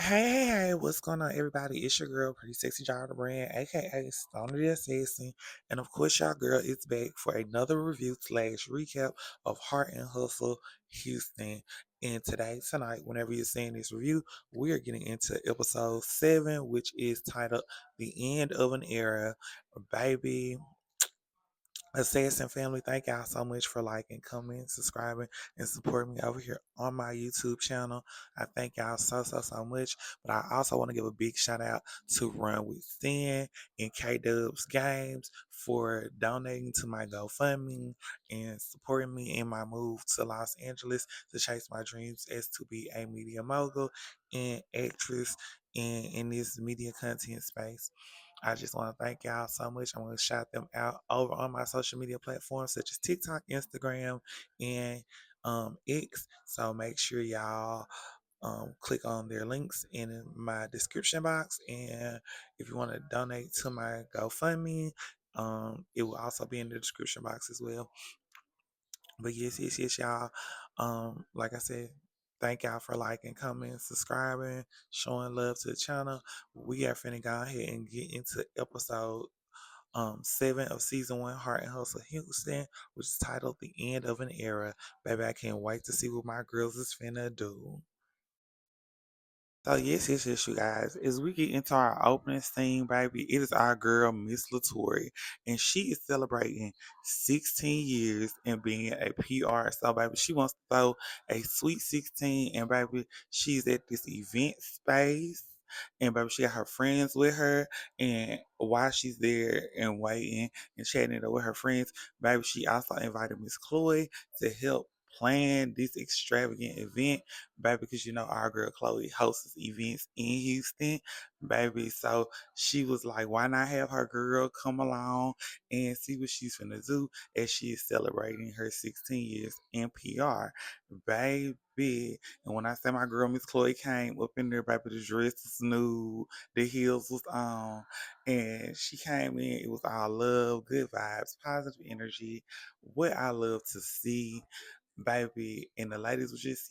Hey, what's going on, everybody? It's your girl, Pretty Sexy John the Brand, aka Stoner the Assassin. And of course, y'all girl is back for another review slash recap of Heart and Hustle Houston. And today, tonight, whenever you're seeing this review, we are getting into episode 7, which is titled The End of an Era. Baby, Assassin family, thank y'all so much for liking, commenting, subscribing, and supporting me over here on my YouTube channel. I thank y'all so much. But I also want to give a big shout out to Run with Sin and K Dubs Games for donating to my GoFundMe and supporting me in my move to Los Angeles to chase my dreams as to be a media mogul and actress in this media content space. I just want to thank y'all so much. I'm going to shout them out over on my social media platforms such as TikTok, Instagram, and X. So make sure y'all click on their links in my description box. And if you want to donate to my GoFundMe, it will also be in the description box as well. But yes, y'all. Like I said, thank y'all for liking, commenting, subscribing, showing love to the channel. We are finna go ahead and get into episode 7 of season 1, Heart and Hustle Houston, which is titled The End of an Era. Baby, I can't wait to see what my girls is finna do. So yes, you guys. As we get into our opening scene, baby, it is our girl Miss Latory, and she is celebrating 16 years and being a PR. So, baby, she wants to throw a sweet 16, and baby, she's at this event space. And baby, she got her friends with her, and while she's there and waiting and chatting it up with her friends, baby, she also invited Miss Chloe to help plan this extravagant event, baby, because you know our girl Chloe hosts events in Houston, baby. So she was like, why not have her girl come along and see what she's gonna do as she is celebrating her 16 years in PR, baby. And when I say my girl Miss Chloe came up in there, baby, the dress was nude, the heels was on, and she came in, it was all love, good vibes, positive energy, what I love to see, baby. And the ladies was just,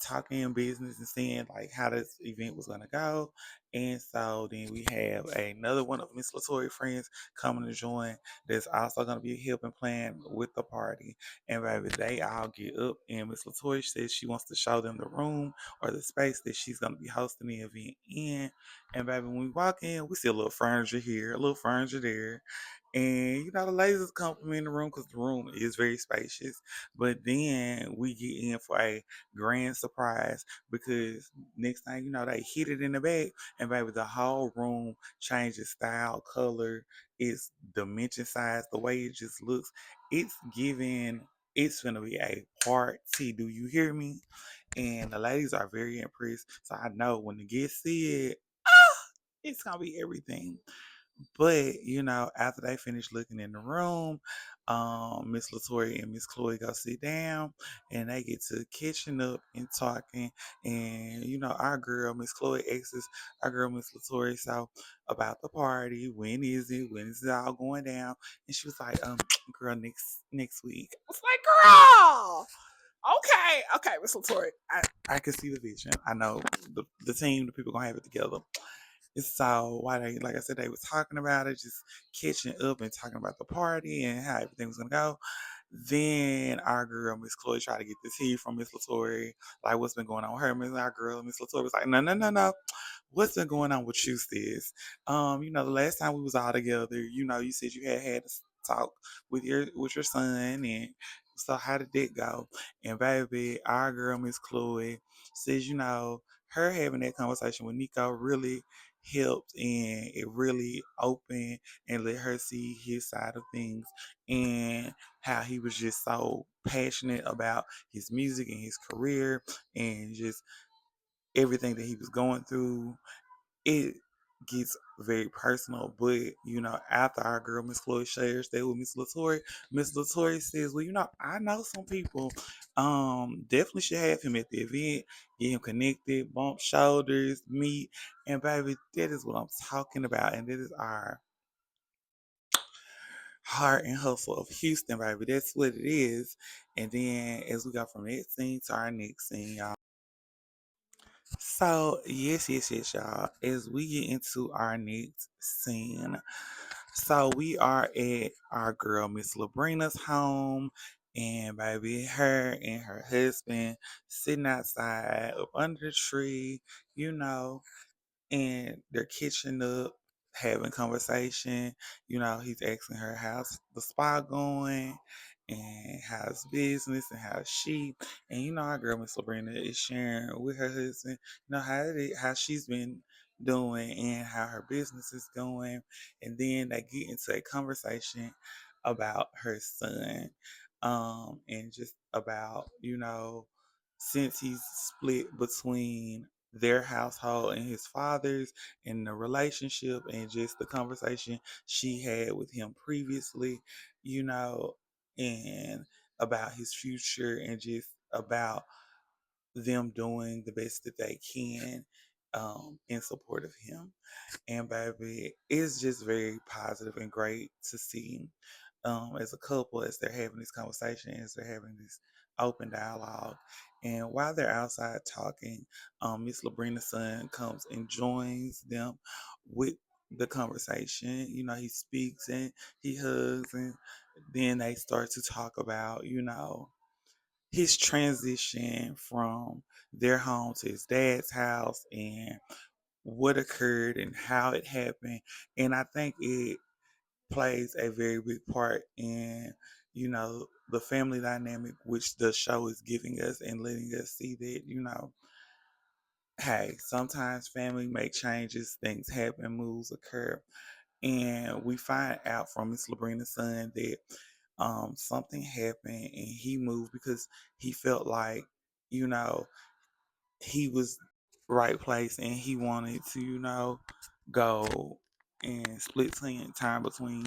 talking business and seeing like how this event was gonna go. And so then we have another one of Miss Latoya friends coming to join that's also gonna be helping plan with the party. And baby, they all get up and Miss Latoya says she wants to show them the room or the space that she's gonna be hosting the event in. And baby, when we walk in, we see a little furniture here, a little furniture there. And the ladies is complimenting the room because the room is very spacious. But then we get in for a grand surprise because next thing you know, they hit it in the bag, and baby, the whole room changes style, color, its dimension, size, the way it just looks. It's giving. It's gonna be a party. Do you hear me? And the ladies are very impressed. So I know when the guests see it, it's gonna be everything. But after they finish looking in the room, Miss Latoya and Miss Chloe go sit down, and they get to catching up and talking. And our girl Miss Chloe asks our girl Miss Latoya so about the party. When is it? When is it all going down? And she was like, girl, next week. I was like, girl. Okay, Miss Latoya. I can see the vision. I know the team, the people gonna have it together. So why they, like I said, they was talking about it, just catching up and talking about the party and how everything was gonna go. Then our girl Miss Chloe tried to get the tea from Miss Latoya, like what's been going on with her. Our girl Miss Latoya was like, no. What's been going on with you, sis? The last time we was all together, you said you had a talk with your son, and so how did that go? And baby, our girl Miss Chloe says, her having that conversation with Nico really helped, and it really opened and let her see his side of things, and how he was just so passionate about his music and his career and just everything that he was going through. It gets very personal, but after our girl Miss Chloe shares that with Miss Latoya says, well, I know some people definitely should have him at the event, get him connected, bump shoulders, meet, and baby, that is what I'm talking about. And that is our Heart and Hustle of Houston, baby. That's what it is. And then as we go from that scene to our next scene, y'all. So yes, y'all. As we get into our next scene, so we are at our girl Miss Labrina's home, and baby, her and her husband sitting outside up under the tree, you know, and they're kitchen up, having conversation. You know, he's asking her how's the spa going and how's business and how's she. And you know, our girl Miss Sabrina is sharing with her husband, you know, how she's been doing and how her business is going. And then they get into a conversation about her son. And just about, you know, since he's split between their household and his father's and the relationship and just the conversation she had with him previously, you know, and about his future and just about them doing the best that they can in support of him. And baby, it's just very positive and great to see as a couple as they're having this conversation, as they're having this open dialogue. And while they're outside talking, Miss Labrina's son comes and joins them with the conversation. You know, he speaks and he hugs, and then they start to talk about, you know, his transition from their home to his dad's house and what occurred and how it happened. And I think it plays a very big part in, you know, the family dynamic which the show is giving us and letting us see that, you know, hey, sometimes family make changes, things happen, moves occur. And we find out from Miss Labrina's son that something happened and he moved because he felt like, you know, he was right place and he wanted to, you know, go and split time between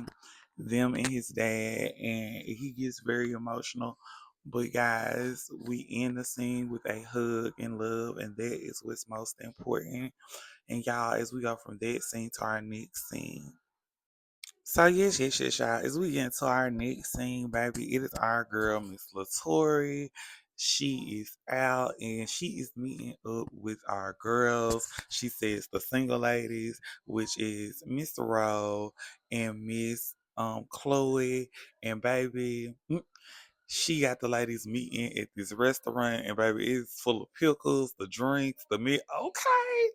them and his dad, and he gets very emotional. But guys, we end the scene with a hug and love, and that is what's most important. And y'all, as we go from that scene to our next scene, so yes, y'all. As we get into our next scene, baby, it is our girl, Miss Latory. She is out and she is meeting up with our girls. She says the single ladies, which is Miss Rowe and Miss Chloe. And baby, she got the ladies meeting at this restaurant, and baby, it's full of pickles, the drinks, the meat. Okay,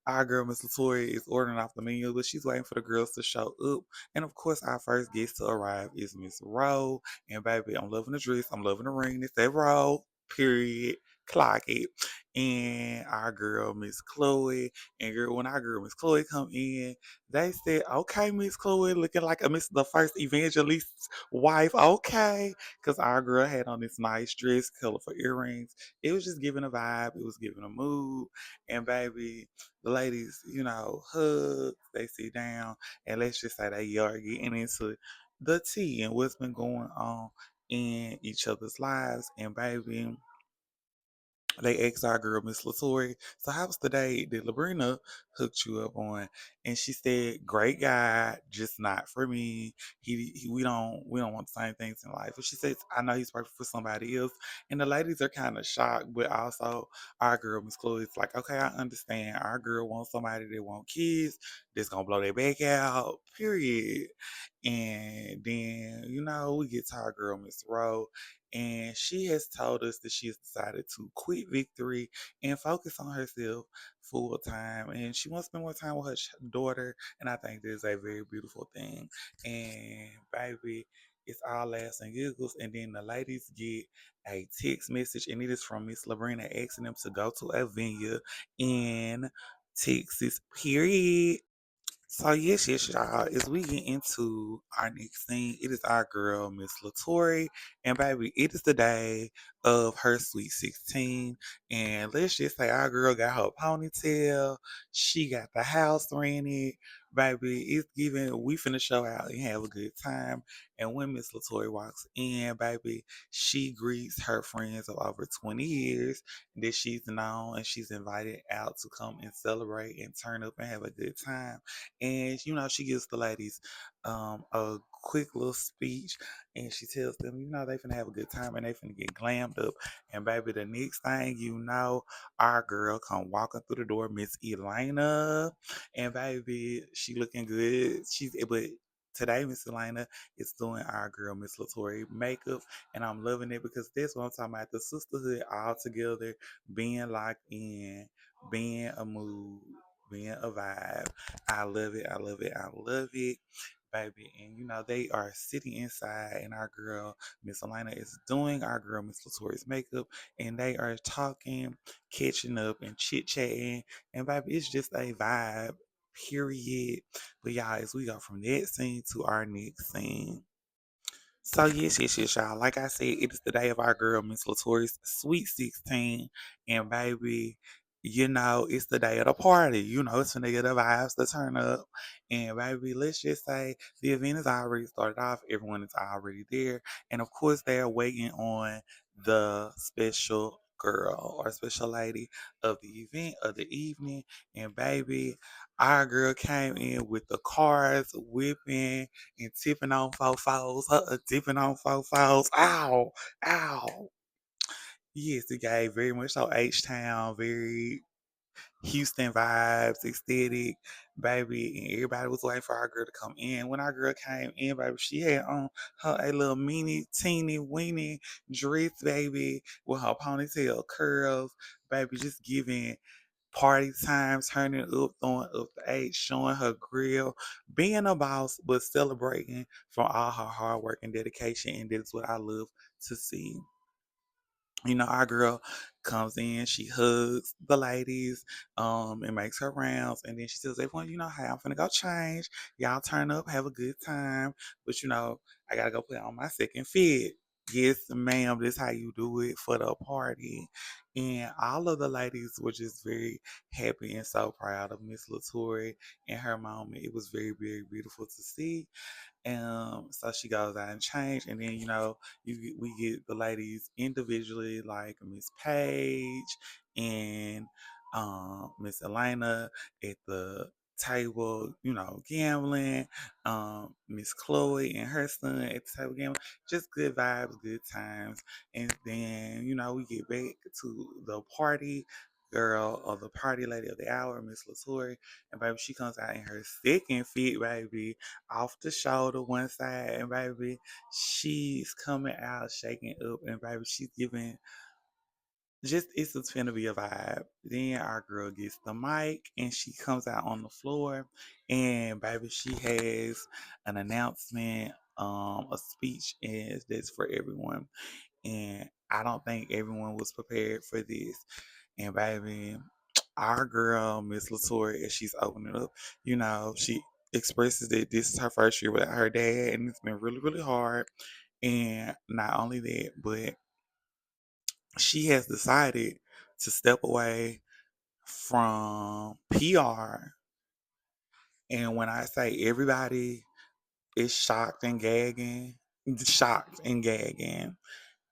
our girl, Miss Latoya, is ordering off the menu, but she's waiting for the girls to show up. And of course, our first guest to arrive is Miss Rowe. And baby, I'm loving the dress. I'm loving the ring. It's that Rowe, period. Clock it. And our girl, Miss Chloe. And girl, when our girl, Miss Chloe, come in, they said, okay, Miss Chloe, looking like a Miss the first evangelist's wife. Okay. Because our girl had on this nice dress, colorful earrings. It was just giving a vibe. It was giving a mood. And baby, the ladies, you know, hug, they sit down, and let's just say they are getting into the tea and what's been going on in each other's lives. And baby, they asked our girl, Miss Latoya, so how was the day that Labrina hooked you up on? And she said, great guy, just not for me. We don't want the same things in life. And she says, I know he's perfect for somebody else. And the ladies are kind of shocked, but also our girl, Miss Chloe, is like, okay, I understand. Our girl wants somebody that want kids, that's gonna blow their back out, period. And then, you know, we get to our girl, Miss Rowe, and she has told us that she has decided to quit Victory and focus on herself full time. And she wants to spend more time with her daughter. And I think that is a very beautiful thing. And baby, it's all laughs and giggles. And then the ladies get a text message, and it is from Miss Labrina asking them to go to a venue in Texas, period. So yes, y'all. As we get into our next scene, it is our girl, Miss Latory, and baby, it is the day of her sweet 16. And let's just say our girl got her ponytail, she got the house rented, baby. It's giving. We finna show out and have a good time. And when Miss Latory walks in, baby, she greets her friends of over 20 years that she's known, and she's invited out to come and celebrate and turn up and have a good time. And you know, she gives the ladies a quick little speech, and she tells them, they finna have a good time and they finna get glammed up. And baby, the next thing you know, our girl come walking through the door, Miss Elena, and baby, she looking good. But today, Miss Elena is doing our girl Miss Latoya makeup, and I'm loving it because that's what I'm talking about. The sisterhood all together, being locked in, being a mood, being a vibe. I love it. I love it. I love it, baby. And they are sitting inside, and our girl Miss Elena is doing our girl Miss Latoya's makeup, and they are talking, catching up, and chit chatting. And baby, it's just a vibe. Period. But y'all, as we go from that scene to our next scene. So yes, y'all. Like I said, it is the day of our girl Miss Latoya's sweet 16, and baby, it's the day of the party. It's the day of the vibes to turn up, and baby, let's just say the event is already started off. Everyone is already there, and of course, they are waiting on the special girl or special lady of the event of the evening, and baby, our girl came in with the cars whipping and tipping on fofos, tipping on fofos. Ow, ow. Yes, it gave very much so H Town, very Houston vibes, aesthetic, baby, and everybody was waiting for our girl to come in. When our girl came in, baby, she had on her a little mini, teeny, weeny dress, baby, with her ponytail curls, baby, just giving party time, turning up, throwing up the H, showing her grill, being a boss, but celebrating for all her hard work and dedication. And that's what I love to see. Our girl comes in, she hugs the ladies, and makes her rounds, and then she tells everyone, hey, I'm finna go change. Y'all turn up, have a good time. But I gotta go put on my second fit. Yes, ma'am, this how you do it for the party. And all of the ladies were just very happy and so proud of Miss Latoya and her moment. It was very, very beautiful to see. So she goes out and change, and then we get the ladies individually, like Miss Page and Miss Elena at the table, gambling. Miss Chloe and her son at the table gambling. Just good vibes, good times, and then we get back to the party. Girl or the party lady of the hour, Miss Latoya, and baby, she comes out in her second fit, baby, off the shoulder one side, and baby, she's coming out shaking up, and baby, she's giving just it's gonna be a vibe. Then our girl gets the mic and she comes out on the floor, and baby, she has an announcement, a speech, and that's for everyone. And I don't think everyone was prepared for this. And baby, our girl, Miss Latoya, as she's opening up, she expresses that this is her first year without her dad, and it's been really, really hard. And not only that, but she has decided to step away from PR. And when I say everybody is shocked and gagging.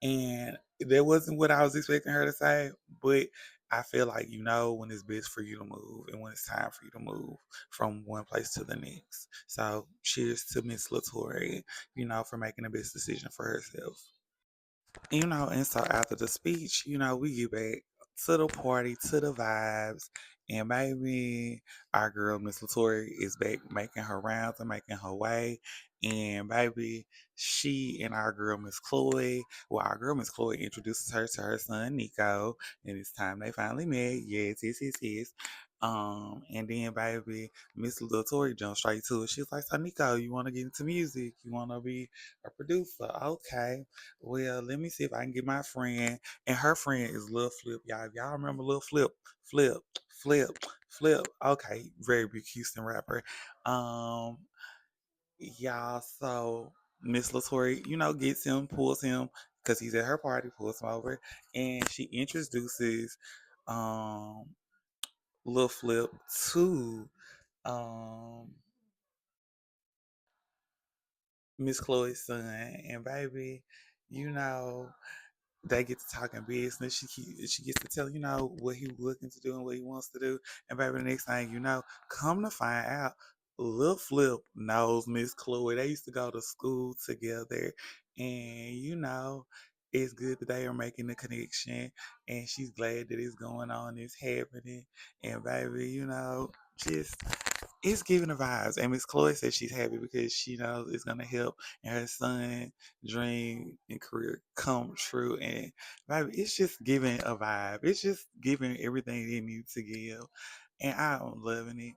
And that wasn't what I was expecting her to say, but I feel like when it's best for you to move and when it's time for you to move from one place to the next. So cheers to Miss Latoya, for making the best decision for herself. And so after the speech, we get back to the party, to the vibes, and baby, our girl Miss Latoya is back making her rounds and making her way. And baby, she and our girl Miss Chloe, our girl Miss Chloe introduces her to her son Nico, and it's time they finally met. Yes, yes, yes, yes. And then baby, Miss Latoya jumped straight to it. She's like, "So Nico, you want to get into music? You want to be a producer? Okay. Well, let me see if I can get my friend." And her friend is Lil Flip, y'all. If y'all remember Lil Flip, Flip, Flip, Flip. Okay, very big Houston rapper. Um, y'all. So Miss Latoya, gets him, pulls him because he's at her party, pulls him over, and she introduces um Lil Flip to um Miss Chloe's son, and baby, you know. They get to talking business. She gets to tell what he was looking to do and what he wants to do. And baby, the next thing you know, come to find out, Lil Flip knows Miss Chloe. They used to go to school together, and it's good that they are making the connection. And she's glad that it's going on, it's happening. And baby, just it's giving the vibes. And Miss Chloe says she's happy because she knows it's gonna help and her son dream and career come true. And baby, it's just giving a vibe. It's just giving everything they need to give. And I'm loving it,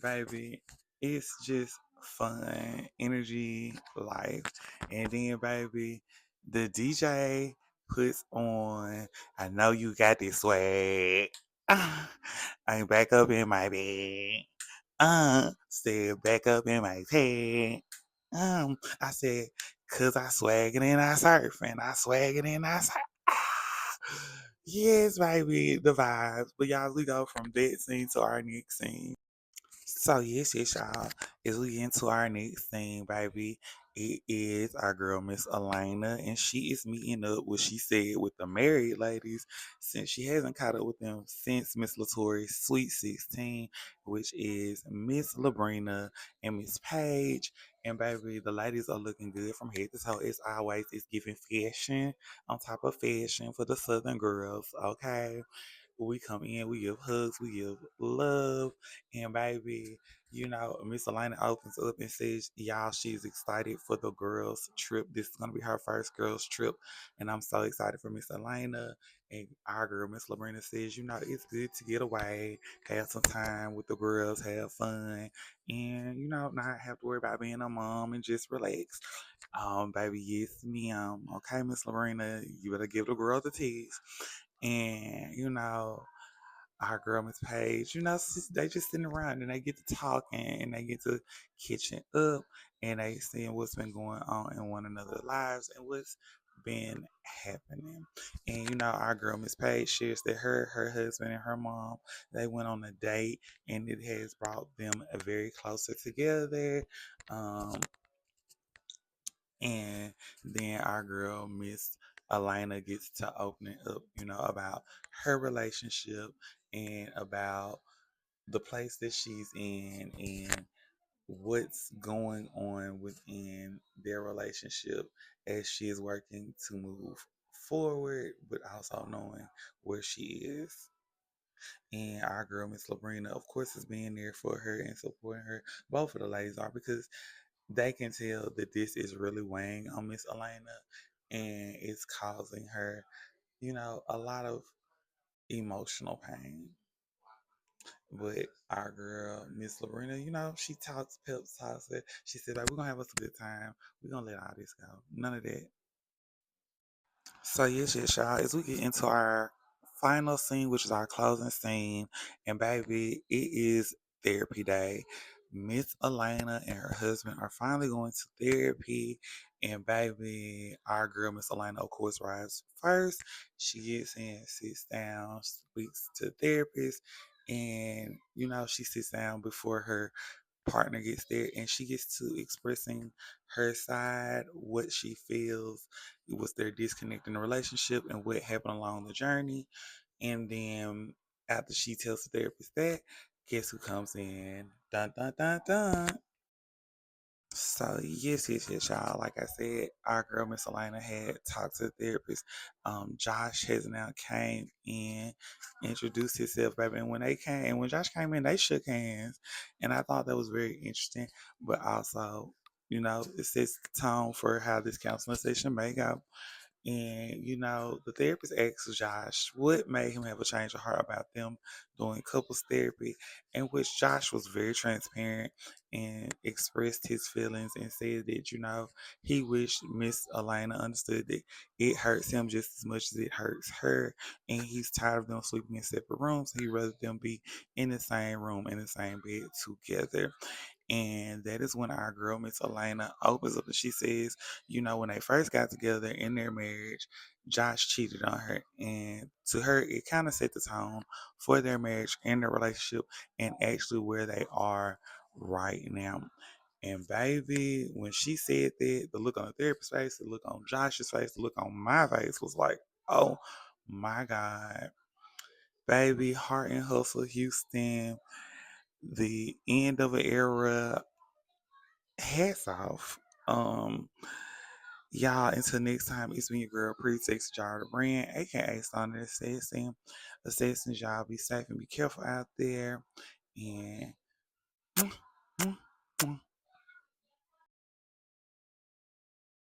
baby. It's just fun, energy, life. And then, baby, the DJ puts on, I know you got this swag. I'm back up in my bed. Still back up in my head. I said, cause I swaggin' and I surf and I swaggin' and I surf. Yes, baby, the vibes. But y'all, we go from that scene to our next scene. So yes, y'all. As we get into our next thing, baby, it is our girl Miss Elena, and she is meeting up what she said with the married ladies, since she hasn't caught up with them since Miss Latour's Sweet 16, which is Miss Labrina and Miss Page. And baby, the ladies are looking good from head to toe. As always, it's giving fashion on top of fashion for the Southern girls. Okay, we come in, we give hugs, we give love, and baby, Miss Elena opens up and says, "Y'all, she's excited for the girls' trip. This is gonna be her first girls' trip, and I'm so excited for Miss Elena." And our girl, Miss Labrina, says, "It's good to get away, have some time with the girls, have fun, and not have to worry about being a mom and just relax." Baby, yes, ma'am. Okay, Miss Labrina, you better give the girl the tease. And our girl Miss Page, they just sitting around and they get to talking and they get to catching up and they seeing what's been going on in one another's lives and what's been happening. And our girl Miss Page shares that her husband and her mom, they went on a date and it has brought them very closer together. Um, and then our girl, Miss Elena, gets to opening up, about her relationship and about the place that she's in and what's going on within their relationship as she is working to move forward, but also knowing where she is. And our girl, Miss Labrina, of course, is being there for her and supporting her. Both of the ladies are, because they can tell that this is really weighing on Miss Elena and it's causing her, a lot of emotional pain. But our girl, Miss Lorena, she talks, pep talks. She said, like, we're going to have us a good time. We're going to let all this go. None of that. So yes, y'all. As we get into our final scene, which is our closing scene, and baby, it is therapy day. Miss Elena and her husband are finally going to therapy, and baby, our girl Miss Elena, of course, arrives first. She gets in, sits down, speaks to the therapist, and she sits down before her partner gets there and she gets to expressing her side, what she feels was their disconnect in the relationship and what happened along the journey. And then after she tells the therapist that, guess who comes in? Dun dun dun dun. So yes, y'all. Like I said, our girl Miss Elena had talked to the therapist. Josh has now came in, introduced himself, baby. And when Josh came in, they shook hands, and I thought that was very interesting. But also, it sets the tone for how this counseling session may go. And the therapist asked Josh what made him have a change of heart about them doing couples therapy, in which Josh was very transparent and expressed his feelings and said that he wished Miss Elena understood that it hurts him just as much as it hurts her, and he's tired of them sleeping in separate rooms. He'd rather them be in the same room in the same bed together. And that is when our girl, Miss Elena, opens up and she says, when they first got together in their marriage, Josh cheated on her. And to her, it kind of set the tone for their marriage and their relationship and actually where they are right now. And baby, when she said that, the look on the therapist's face, the look on Josh's face, the look on my face was like, oh my God. Baby, Heart and Hustle Houston. the end of an era. Hats off. Um, y'all, until next time, it's been your girl, Pretty Sexy Jar the Brand, aka Sonic Assassin. Assassins, y'all be safe and be careful out there. And